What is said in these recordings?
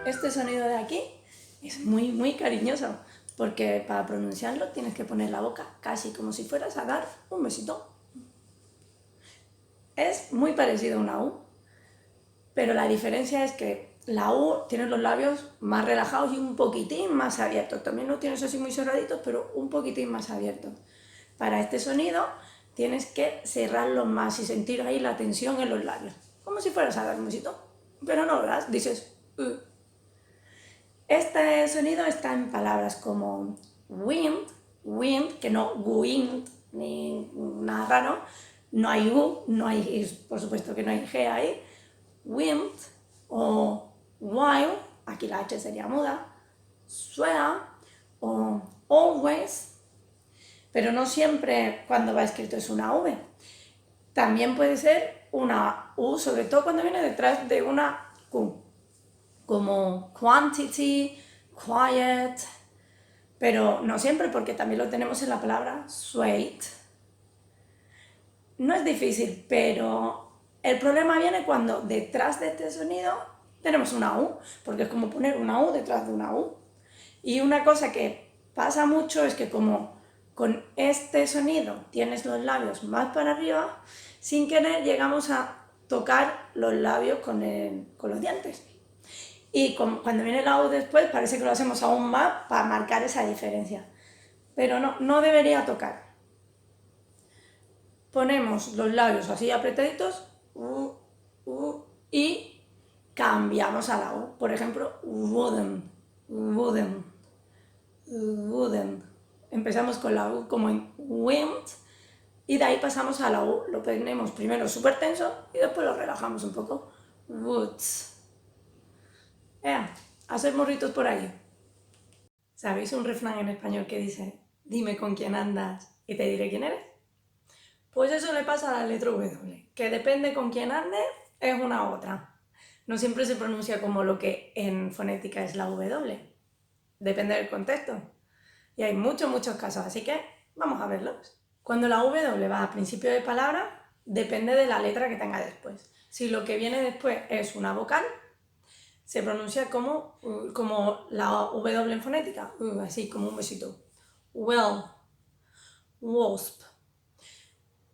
Este sonido de aquí es muy cariñoso, porque para pronunciarlo tienes que poner la boca casi como si fueras a dar un besito. Es muy parecido a una U, pero la diferencia es que la U tiene los labios más relajados y un poquitín más abiertos. También los tienes así muy cerraditos, pero un poquitín más abiertos. Para este sonido tienes que cerrarlos más y sentir ahí la tensión en los labios, como si fueras a dar un besito, pero no lo das, dices Este sonido está en palabras como wind, que no wind, ni nada raro, no hay U, no hay, por supuesto que no hay G ahí, wind, o while, aquí la H sería muda, swear, o always, pero no siempre cuando va escrito es una V. También puede ser una U, sobre todo cuando viene detrás de una Q, como quantity, quiet, pero no siempre, porque también lo tenemos en la palabra sweet. No es difícil, pero el problema viene cuando detrás de este sonido tenemos una U, porque es como poner una U detrás de una U. Y una cosa que pasa mucho es que como con este sonido tienes los labios más para arriba, sin querer llegamos a tocar los labios con los dientes. Y cuando viene la U después parece que lo hacemos aún más para marcar esa diferencia. Pero no debería tocar. Ponemos los labios así apretaditos y cambiamos a la U. Por ejemplo, wooden. Empezamos con la U como en wind y de ahí pasamos a la U. Lo ponemos primero súper tenso y después lo relajamos un poco. Woods. Hacer morritos por ahí. ¿Sabéis un refrán en español que dice, dime con quién andas y te diré quién eres? Pues eso le pasa a la letra W, que depende con quién andes, es una u otra. No siempre se pronuncia como lo que en fonética es la W. Depende del contexto. Y hay muchos casos, así que vamos a verlos. Cuando la W va a principio de palabra, depende de la letra que tenga después. Si lo que viene después es una vocal, se pronuncia como la W en fonética, así como un besito. Well, wasp.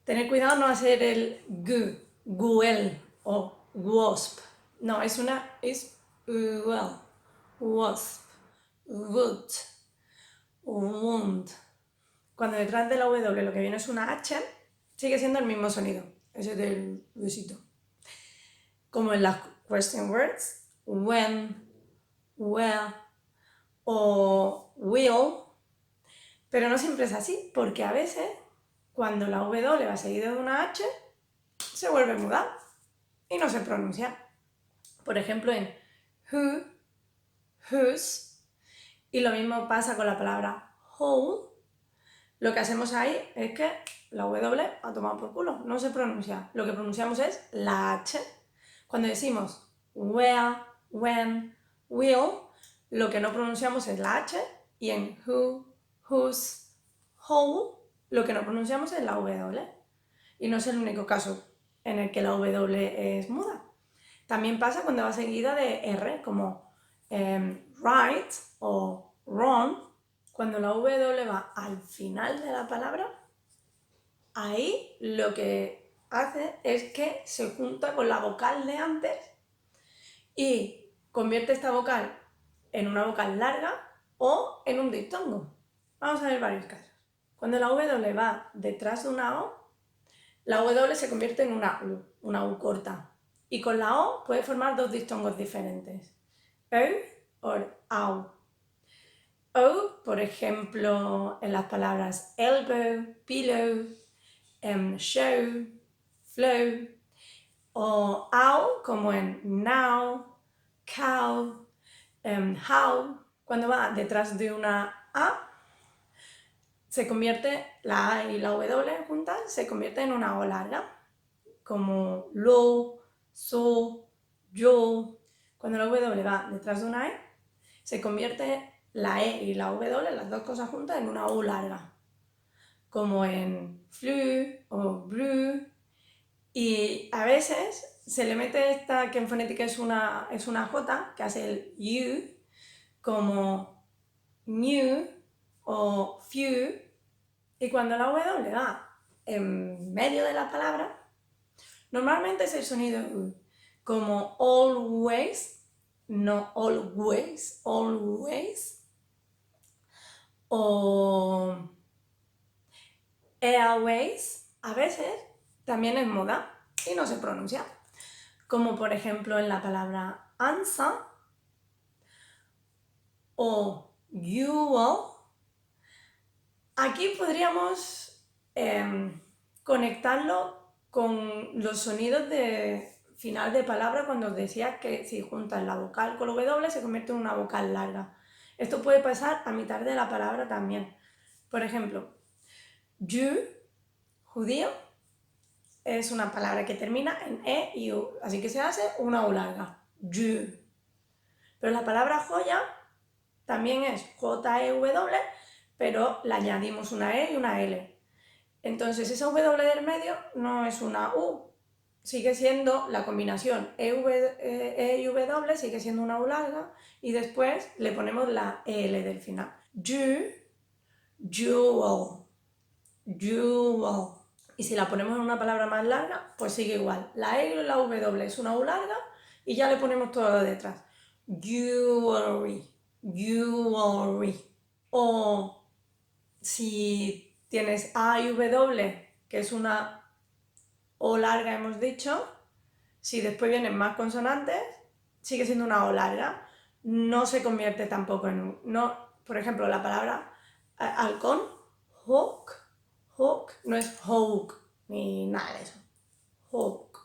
Tener cuidado no hacer el g, guel o wasp. No, es well, wasp, wood, wound. Cuando detrás de la W lo que viene es una H, sigue siendo el mismo sonido, ese del besito. Como en las question words, when, where o will, pero no siempre es así, porque a veces cuando la W va seguida de una H, se vuelve muda y no se pronuncia. Por ejemplo, en who, whose, y lo mismo pasa con la palabra whole. Lo que hacemos ahí es que la W ha tomado por culo, no se pronuncia. Lo que pronunciamos es la H. Cuando decimos where, when, will, lo que no pronunciamos es la H, y en who, whose, whole, lo que no pronunciamos es la W. Y no es el único caso en el que la W es muda. También pasa cuando va seguida de R, como right o wrong. Cuando la W va al final de la palabra, ahí lo que hace es que se junta con la vocal de antes y convierte esta vocal en una vocal larga o en un diptongo. Vamos a ver varios casos. Cuando la W va detrás de una O, la W se convierte en una U corta. Y con la O puede formar dos diptongos diferentes. O AU. O, por ejemplo, en las palabras elbow, pillow, show, flow. O AU, como en now, cow, how. Cuando va detrás de una A, se convierte, la A y la W juntas, se convierte en una O larga, como low, so, yo. Cuando la W va detrás de una E, se convierte la E y la W, las dos cosas juntas, en una U larga, como en flu o blue. Y a veces se le mete esta, que en fonética es una J, que hace el U, como new o few, y cuando la W va en medio de la palabra, normalmente es el sonido U, como always, no always, always, o airways, a veces también es muda y no se pronuncia, como por ejemplo en la palabra answer o you. Aquí podríamos conectarlo con los sonidos de final de palabra cuando os decía que si juntas la vocal con la W se convierte en una vocal larga. Esto puede pasar a mitad de la palabra también. Por ejemplo, Jew, judío, es una palabra que termina en E y U, así que se hace una U larga, Jew. Pero la palabra joya también es J-E-W, pero le añadimos una E y una L. Entonces esa W del medio no es una U, sigue siendo la combinación E y W, sigue siendo una U larga, y después le ponemos la L del final. Jewel, jewel. Y si la ponemos en una palabra más larga, pues sigue igual. La E y la W es una U larga y ya le ponemos todo detrás. Jewelry, jewelry. O si tienes A y W, que es una O larga, hemos dicho, si después vienen más consonantes, sigue siendo una O larga. No se convierte tampoco en U. No, por ejemplo, la palabra halcón, hawk, hawk, no es hawk, ni nada de eso. Hawk.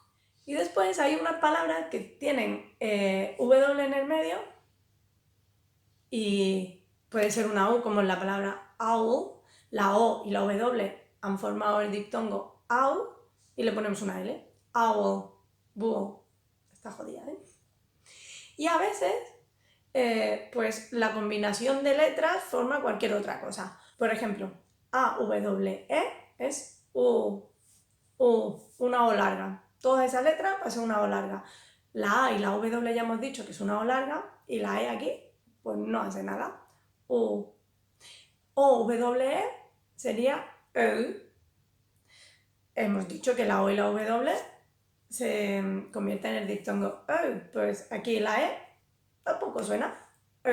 Y después hay unas palabras que tienen W en el medio y puede ser una U, como en la palabra owl. La O y la W han formado el diptongo owl y le ponemos una L. Owl, búho. Está jodida, ¿eh? Y a veces, pues la combinación de letras forma cualquier otra cosa. Por ejemplo, A-W-E es U, una O larga. Todas esas letras va a ser una O larga. La A y la W ya hemos dicho que es una O larga, y la E aquí, pues no hace nada. U. O-W-E sería O. Hemos dicho que la O y la W se convierten en el diptongo O, pues aquí la E tampoco suena. O.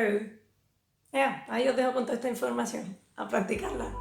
Ahí os dejo con toda esta información, a practicarla.